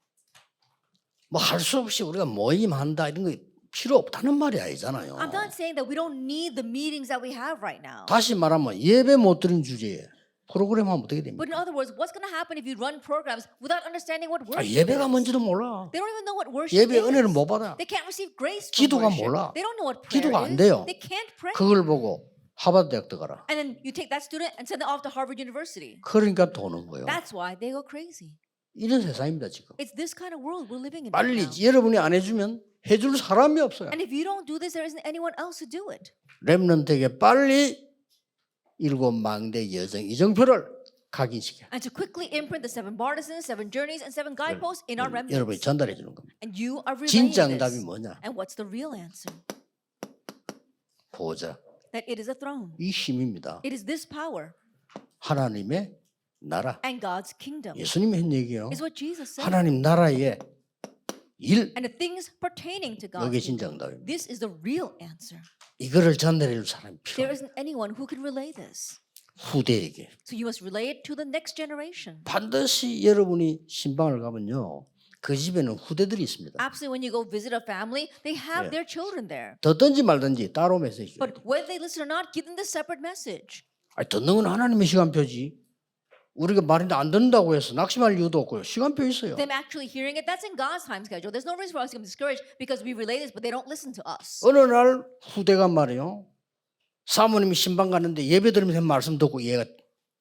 뭐 할 수 없이 우리가 모임한다 이런 거 필요 없다는 말이 아니잖아요. I'm not saying that we don't need the meetings that we have right now. 다시 말하면 예배 못 드린 주제에 프로그램 하면 어떻게 됩니까? But in other words, what's going to happen if you run programs without understanding what worship 예배가 is? 뭔지도 몰라. They don't even know what worship 예배 is. 은혜를 못 받아. They can't receive grace from 기도가 worship. 몰라. They don't know what prayer 기도가 안 is. 돼요. They can't pray. 그걸 보고 하버드 대학 들어가라. And then you take that student and send them off to Harvard University. 그러니까 도는 거예요. That's why they go crazy. 이런 세상입니다 지금. It's this kind of world we're living in right 빨리 now. 여러분이 안 해주면 해줄 사람이 없어요. And if you don't do this, there isn't anyone else to do it. 렘넌트에게 빨리 7망대 여정 이정표를 각인시켜. And to quickly imprint the 7 partisans, 7 journeys, and 7 guideposts in our 여러분이 remnants. 전달해 주는 겁니다. And you are relaying 진짜 응답이 this. 뭐냐? And what's the real answer? 보호자. That it is a throne. 이 힘입니다. It is this power 하나님의 나라. and God's kingdom. 예수님이 한 얘기예요. Is what Jesus said. 하나님 나라의 일. And the things pertaining to God's 이게 kingdom. 진짜 응답입니다. This is the real answer. 이거를 전달해 줄 사람이 There 필요해요. isn't anyone who can relay this. 후대에게. So you must relay it to the next generation. 반드시 여러분이 신방을 가면요. 그 집에는 후대들이 있습니다. Absolutely, when you go visit a family, they have Yeah. their children there. 듣든지 말든지 따로 메시지. But whether they listen or not, give them the separate message. 듣는 건 하나님의 시간표지. 우리가 말인데 안 듣는다고 해서 낙심할 이유도 없고요. 시간표 있어요. Them actually hearing it, that's in God's time schedule. There's no reason for us to become discouraged because we relay this, but they don't listen to us. 어느 날 후대가 말이요. 사모님이 신방 가는데 예배 드리면서 말씀 듣고 얘가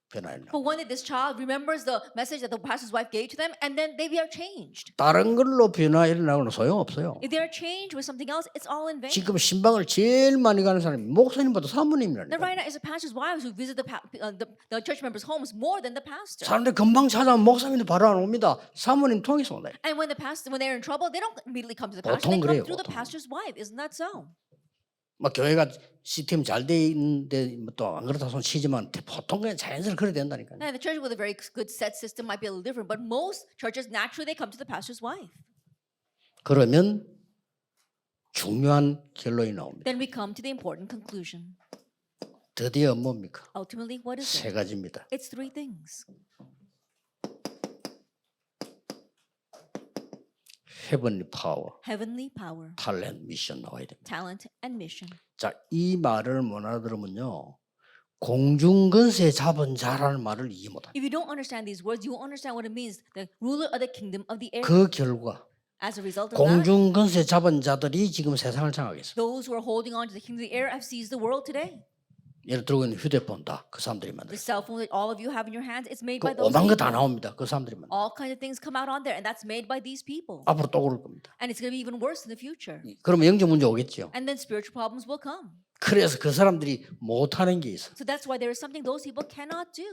변화했나. But one day this child remembers the message that the pastor's wife gave to them, and then they are changed. 다른 걸로 변화 일어나고는 소용없어요. If they are changed with something else, it's all in vain. 지금 신방을 제일 많이 가는 사람이 목사님보다 Now, 사모님이라니까. right now, it's the pastor's wives who visit the church members' homes more than the pastor. 사람들이 금방 찾아오면 목사님도 바로 안 옵니다. 사모님 통해서 온다. And when they're in trouble, they don't immediately come to the pastor. 보통 They 그래요, come through the 보통. pastor's wife. Isn't that so? 막 교회가 시스템 잘 돼 있는데 또 안 그렇다 손 치지만 보통 그냥 자연스럽게 그래 된다니까요. Now, the church with a very good set system might be a little different, but most churches naturally they come to the pastor's wife. 그러면 중요한 결론이 나옵니다. Then we come to the important conclusion. 드디어 뭡니까? Ultimately, what is 세 it? 가지입니다. It's 3 things: 헤븐리 파워, heavenly power, 탤런트, 미션 나와야 됩니다. talent, and mission. 자, 이 말을 못 알아들으면요. 공중근세 잡은 자라는 말을 이해 못합니다. If you don't understand these words, you won't understand what it means. The ruler of the kingdom of the air. 그 결과 As a result of that, 공중근세 잡은 자들이 지금 세상을 장악했어요. those who are holding on to the kingdom of the air have seized the world today. 예를 들고 있는 휴대폰 다 그 사람들이 The 만들어요. cell phone that all of you have in your hands, it's made 그 by those 오만 거 다 people. 나옵니다. 그 사람들이 만들어요. All kinds of things come out on there, and that's made by these people. 앞으로 또 그럴 겁니다. And it's going to be even worse in the future. 그러면 영적 문제 오겠죠. And then spiritual problems will come. 그래서 그 사람들이 못하는 게 있어. So that's why there is something those people cannot do.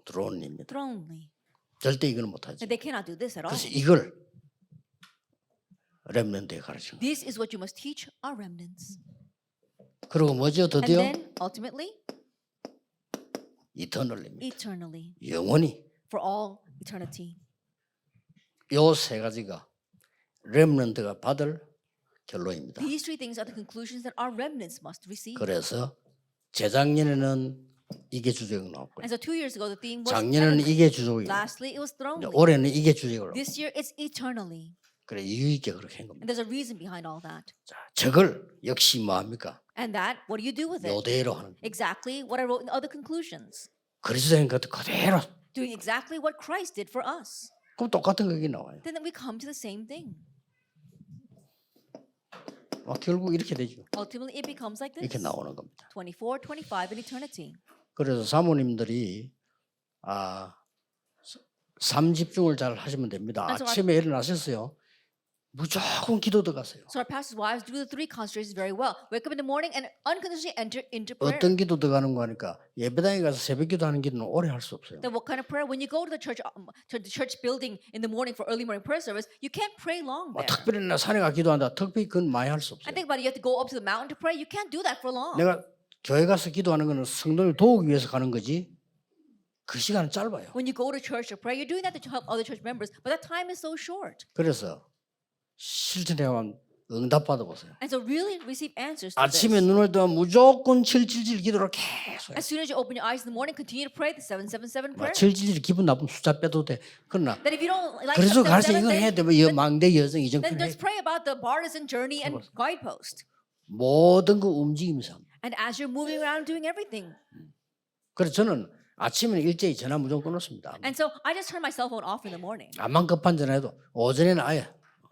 드론입니다. Thronely. 절대 이걸 못하죠. They cannot do this at all. 그래서 이걸 렘넌트에 가르치는 거예요. This is what you must teach our remnants. 그리고 뭐죠? And 드디어 then, ultimately, 이터널입니다. eternally. 영원히. For all eternity. 요 세 가지가 렘넌트가 받을 결론입니다. These 3 things are the conclusions that our remnants must receive. 그래서 재작년에는 이게 주제가 나왔고요. And so 2 years ago, the theme was 작년에는 heavenly. 이게 주제고 Lastly, it was thronely. 올해는 이게 주제로. This year, it's eternally. 그래 이유 있게 그렇게 한 겁니다. And there's a reason behind all that. 자, 저걸 역시 뭐합니까? And that, what do you do with it? 요대로 하는. Exactly what I wrote in other conclusions. 그리스도인 것도 그대로. Doing exactly what Christ did for us. 그럼 똑같은 거기 나와요. Then we come to the same thing. 결국 이렇게 되죠. Ultimately, it becomes like 이렇게 this. 나오는 겁니다. 24, 25 in eternity. 그래서 사모님들이 3집중을 잘 하시면 됩니다. 그래서 아침에 일어나셨어요. 무조건 기도 들어가세요. So our pastors' wives do the 3 concentrations very well. Wake up in the morning and unconditionally enter into prayer. 어떤 기도 들어가는 거 하니까 예배당에 가서 새벽 기도하는 기도는 오래 할 수 없어요. Then what kind of prayer? When you go to the church building in the morning for early morning prayer service, you can't pray long there. 특별히 나 산에 가 기도한다. 특별히 그건 많이 할 수 없어요. I think about it, you have to go up to the mountain to pray. You can't do that for long. 내가 교회 가서 기도하는 거는 성도를 도우기 위해서 가는 거지. 그 시간은 짧아요. When you go to church to pray, you're doing that to help other church members, but that time is so short. 그래서 실천해야만 응답 받아보세요. And so really receive answers to 아침에 this. 눈을 뜨면 무조건 777 기도를 계속 해요. As soon as you open your eyes in the morning, continue to pray the 777 prayer. 777 기분 나쁘면 숫자 빼도 돼. 그러나 That if you don't like 그래서 가서 777, 이걸 해야 then, 돼. 뭐 망대 여정 이정표 then 해. just pray about the partisan journey and guidepost. 모든 거 움직이면서. And as you're moving around doing everything. 그래서 저는 아침에는 일제히 전화 무조건 끊었습니다. And so I just turn my cell phone off in the morning. 암만 급한 전화해도 오전에는 아예.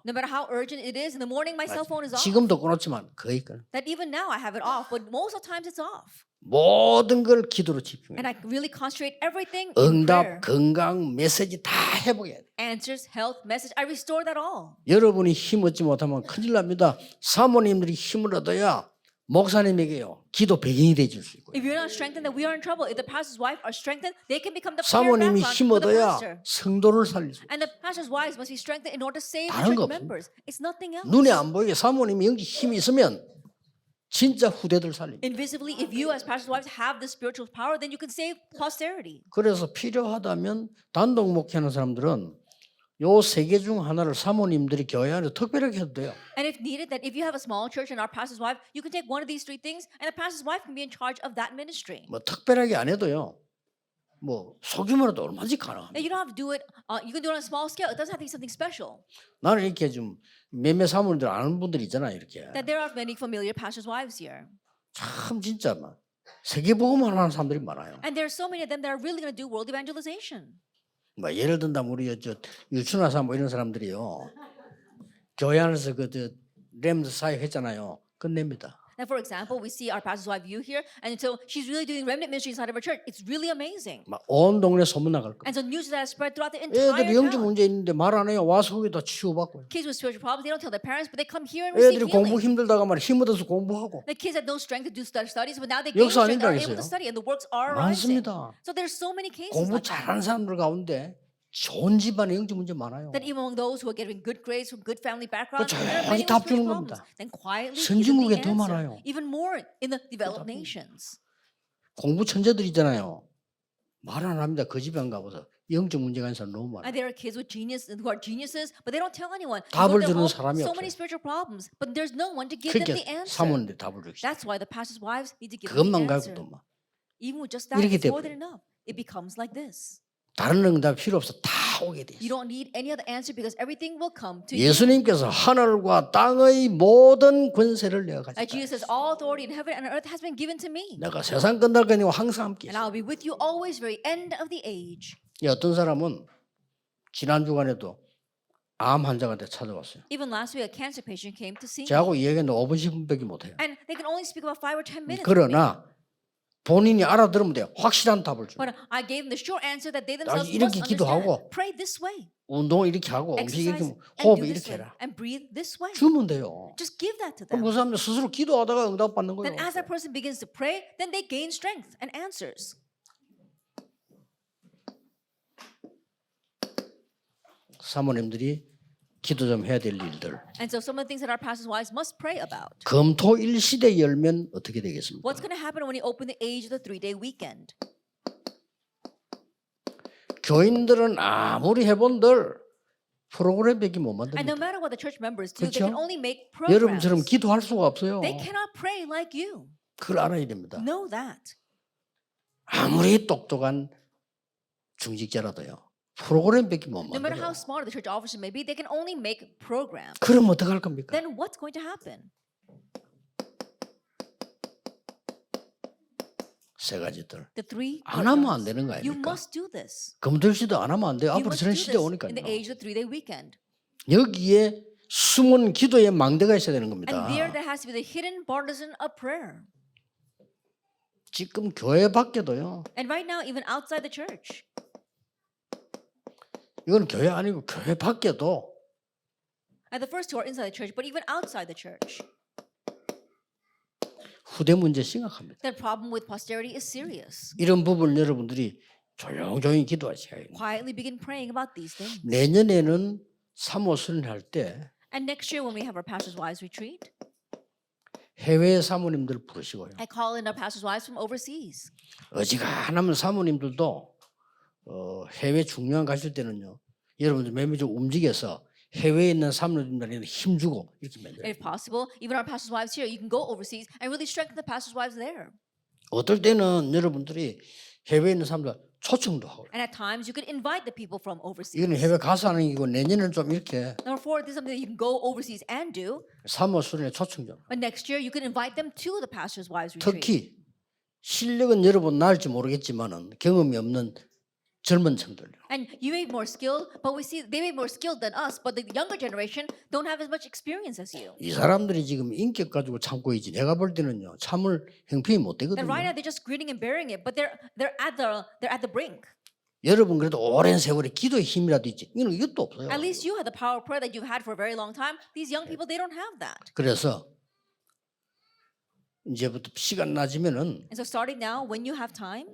No matter how urgent it is, in the morning my cell phone is off. 지금도 끊었지만 거의 끊어. That even now I have it off, but most of the times it's off. 모든 걸 기도로 집중해. And I really concentrate everything in prayer. 응답, 건강, 메시지 다 회복해야 돼. Answers, health, message, I restore that all. 여러분이 힘 얻지 못하면 큰일 납니다. 사모님들이 힘을 얻어야 목사님에게요 기도 배경이 되줄 수 있고요. If you're not strengthened, then we are in trouble. If the pastor's wife are strengthened, they can become the prayer 사모님이 background 힘 for the 얻어야 pastor. 성도를 살릴 수 있어요. And the pastor's wives must be strengthened in order to save the 다른 거 church 없습니다. members. It's nothing else. 눈에 안 보이게 사모님이 영적 힘이 있으면 진짜 후대들 살립니다. Invisibly, if you as pastor's wives have the spiritual power, then you can save posterity. 그래서 필요하다면 단독 목회하는 사람들은 요 세 개 중 하나를 사모님들이 교회 안에서 특별하게 해도 돼요. And if needed, that if you have a small church and our pastor's wife, you can take one of these three things, and the pastor's wife can be in charge of that ministry. 뭐 특별하게 안 해도요. 뭐 소규모로도 얼마든지 Now, 가능합니다. you don't have to do it. You can do it on a small scale. It doesn't have to be something special. 나는 이렇게 좀 몇몇 사모님들 아는 분들 있잖아요. 이렇게 That there are many familiar pastor's wives here, 참 진짜 막 세계복음을 하는 사람들이 많아요. and there are so many of them that are really going to do world evangelization. 뭐 예를 든다면 우리 저 유춘하 사모 이런 사람들이요. 교회 안에서 그저 렘드 사역 했잖아요. 끝냅니다. Now, for example, we see our pastor's wife view here, and so she's really doing remnant ministry inside of her church. It's really amazing. 막 온 동네 소문 나갈 거예요. And so news that has spread throughout the entire 애들이 영적 town. 문제 있는데 말 안 해요. 와서 거기다 치유받고. Kids with spiritual problems, they don't tell their parents, but they come here and receive 애들이 공부 healing. 힘들다가 말이야 힘 얻어서 공부하고. The kids had no strength to do studies, but now they gain 역사 strength and are 아닌가 able to 했어요. study, and the works are rising. 많습니다. So there's so many cases 공부 like that. 잘하는 사람들 가운데 좋은 집안에 영적 문제 많아요. That even among those who are getting good grades from good family backgrounds, there are 조용히 many with 답 주는 spiritual problems. 겁니다. Then quietly give them 선진국에 the 더 answer. 많아요. Even more in the developed nations. 공부 천재들 있잖아요. 말 안 합니다. 그 집에 안 가봐서 영적 문제가 있는 사람 너무 많아요. And there are kids with genius who are geniuses, but they don't tell anyone. They 답을 go to their 주는 home, 사람이 so 없어요. many spiritual problems, but there's no one to give them the 그러니까 answer. 사모님들 답을 주시. That's why the pastor's wives need to give them 그것만 the answer. 가지고도 막 Even with just that, 이렇게 it's more 돼버려요. than enough. It becomes like this. 다른 응답 필요 없어. 다 오게 돼 You 있어. don't need any other answer because everything will come to you. 예수님께서 하늘과 땅의 모든 권세를 내가 As 가졌다. Jesus says, all authority in heaven and earth has been given to me. 내가 세상 끝날까지 항상 함께 And 있어. I'll be with you always, very end of the age. 어떤 사람은 지난 주간에도 암 환자한테 찾아왔어요. Even last week, a cancer patient came to see me. 저하고 이야기는 5분 10분밖에 못해요. And they can only speak about 5 or 10 minutes. with me. 그러나 본인이 알아들으면 돼요. 확실한 답을 줘. But I gave them the short answer that they themselves 이렇게 must 기도하고, understand. Pray this way. 운동 이렇게 하고 음식 이렇게 Exercise 하고, and 호흡 do 이렇게 this way. 해라. And breathe this way. 주면 돼요. Just give that to 그럼 them. 그 사람들 스스로 기도하다가 응답 받는 거예요. Then as that person begins to pray, then they gain strength and answers. 사모님들이 기도 좀 해야 될 일들. And so some of the things that our pastors' wives must pray about. 금토일 시대 열면 어떻게 되겠습니까? What's going to happen when you open the age of the 3-day weekend? 교인들은 아무리 해본들 프로그램밖에 못 And no 만듭니다. matter what the church members do, they 그렇죠? can only make 여러분처럼 programs. 기도할 수가 없어요. They cannot pray like you. 그걸 알아야 됩니다. Know that. 아무리 똑똑한 중직자라도요. 프로그램밖에 못 No matter how 만들어요. smart the church officer may be, they can only make programs. 그럼 어떡할 겁니까? Then what's going to happen? 세 가지들. The 3 안 하면 안 programs. 되는 거 You 아닙니까? must do this. 금토일시도 안 하면 안 돼요. You 앞으로 must 저런 do 시대 this 오니까요. in the age of the 3-day weekend. 여기에 숨은 기도의 망대가 있어야 되는 겁니다. And there has to be the hidden partisan of prayer. 지금 교회 밖에도요. And right now, even outside the church, 이건 교회 아니고 교회 밖에도 and the first 2 are inside the church, but even outside the church, 후대 문제 심각합니다. the problem with posterity is serious. 이런 부분 여러분들이 조용조용히 기도하셔야 해요. Quietly begin praying about these things. 내년에는 사모 수련할 때 And next year, when we have our pastors' wives retreat, 해외 사모님들 부르시고요. I call in our pastors' wives from overseas. 어지간하면 사모님들도 해외 중요한 가실 때는요. 여러분들 매일 좀 움직여서 해외에 있는 사모님들에게 힘주고 이렇게 만들어요. If possible, even our pastors' wives here, you can go overseas and really strengthen the pastors' wives there. 어떨 때는 여러분들이 해외에 있는 사람들 초청도 하고 And at times, you could invite the people from overseas. 이거는 해외 가서 하는 이고 내년에는 좀 이렇게 Number 4, this is something that you can go overseas and do. 사모순회 초청 좀. But next year, you can invite them to the pastors' wives retreat. 특히 실력은 여러분 나을지 모르겠지만은 경험이 없는 젊은 층들. And you may be more skilled, but we see they may be more skilled than us. But the younger generation don't have as much experience as you. 이 사람들이 지금 인격 가지고 참고 있지. 내가 볼 때는요 참을 형편이 못 And 되거든요. right now they're just gritting and bearing it, but they're at the brink. 여러분 그래도 오랜 세월에 기도의 힘이라도 있지. 이건 이것도 없어요. At least you have the power of prayer that you've had for a very long time. These young people, they don't have that. 그래서 이제부터 시간 나지면은 And so starting now, when you have time,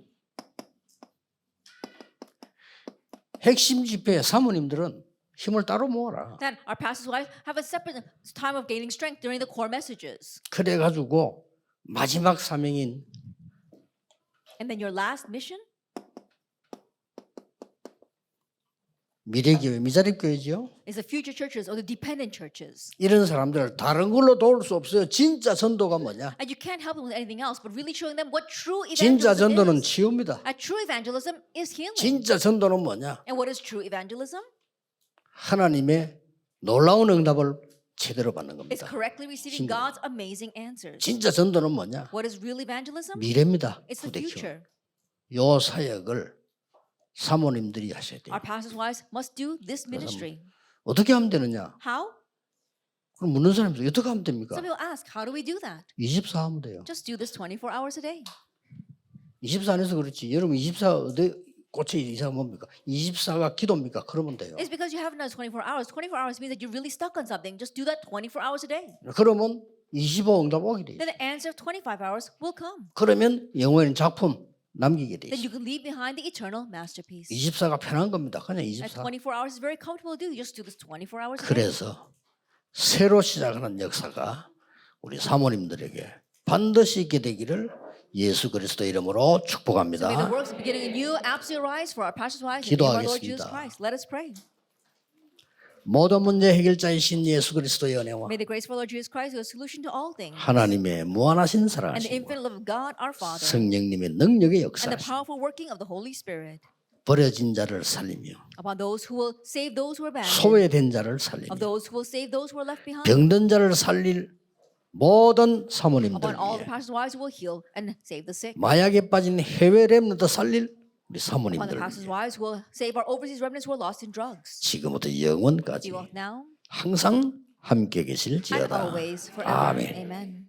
핵심 집회 사모님들은 힘을 따로 모아라. that our pastors' wives have a separate time of gaining strength during the core messages. 그래 가지고 마지막 사명인 And then your last mission 미래교회, 미자립교회지요. is the future churches or the dependent churches. 이런 사람들을 다른 걸로 도울 수 없어요. 진짜 전도가 뭐냐? And you can't help them with anything else, but really showing them what true 진짜 evangelism 전도는 is. 치유입니다. A true evangelism is healing. 진짜 전도는 뭐냐? And what is true evangelism? 하나님의 놀라운 응답을 제대로 받는 It's 겁니다. correctly receiving 신경. God's amazing answers. 진짜 전도는 뭐냐? What is real evangelism? 미래입니다. It's the 후대교. future. 요 사역을 사모님들이 하셔야 돼요. Our pastors' wives must do this ministry. 어떻게 하면 되느냐? How? 그럼 묻는 사람들 어떻게 하면 됩니까? Some people ask, how do we do that? 24 하면 돼요. Just do this 24 hours a day. 24 안에서 그렇지. 여러분 24 어디 꽂혀 이상 뭡니까? 24가 기도입니까? 그러면 돼요. It's because you haven't done 24 hours. 24 hours means that you're really stuck on something. Just do that 24 hours a day. 그러면 25 응답 오게 돼요. Then the answer of 25 hours will come. 그러면 영원한 작품 남기게 돼 Then 있어요. you can leave behind the eternal masterpiece. 24가 편한 겁니다. 그냥 At 24. 24 hours is very comfortable to do. You just do this 24 hours a day. 그래서 새로 시작하는 역사가 우리 사모님들에게 반드시 있게 되기를 예수 그리스도 이름으로 May the 축복합니다. works of beginning anew absolutely rise for our pastors' wives in the name of our Lord Jesus 기도하겠습니다. Christ. Let us pray. 모든 문제 해결자이신 예수 그리스도의 은혜와 May the grace of our Lord Jesus Christ be a solution to all things. 하나님의 무한하신 And the 사랑하심과 infinite love of God our Father. 성령님의 능력의 And the 역사하심 powerful working of the Holy Spirit. 버려진 자를 살리며 Upon those who will save those who are abandoned. 소외된 자를 살리며 Of those who will save those who are left behind. 병든 자를 살릴 모든 Upon 사모님들 all the 위해 pastors' wives who will heal and save the sick. 마약에 빠진 해외 렘넌트 살릴 우리 Upon the 사모님들 pastors' 위해 wives who will save our overseas remnants who are lost in drugs. 지금부터 영원까지 Be both now 항상 함께 and 계실지어다. always forever. 아멘. Amen.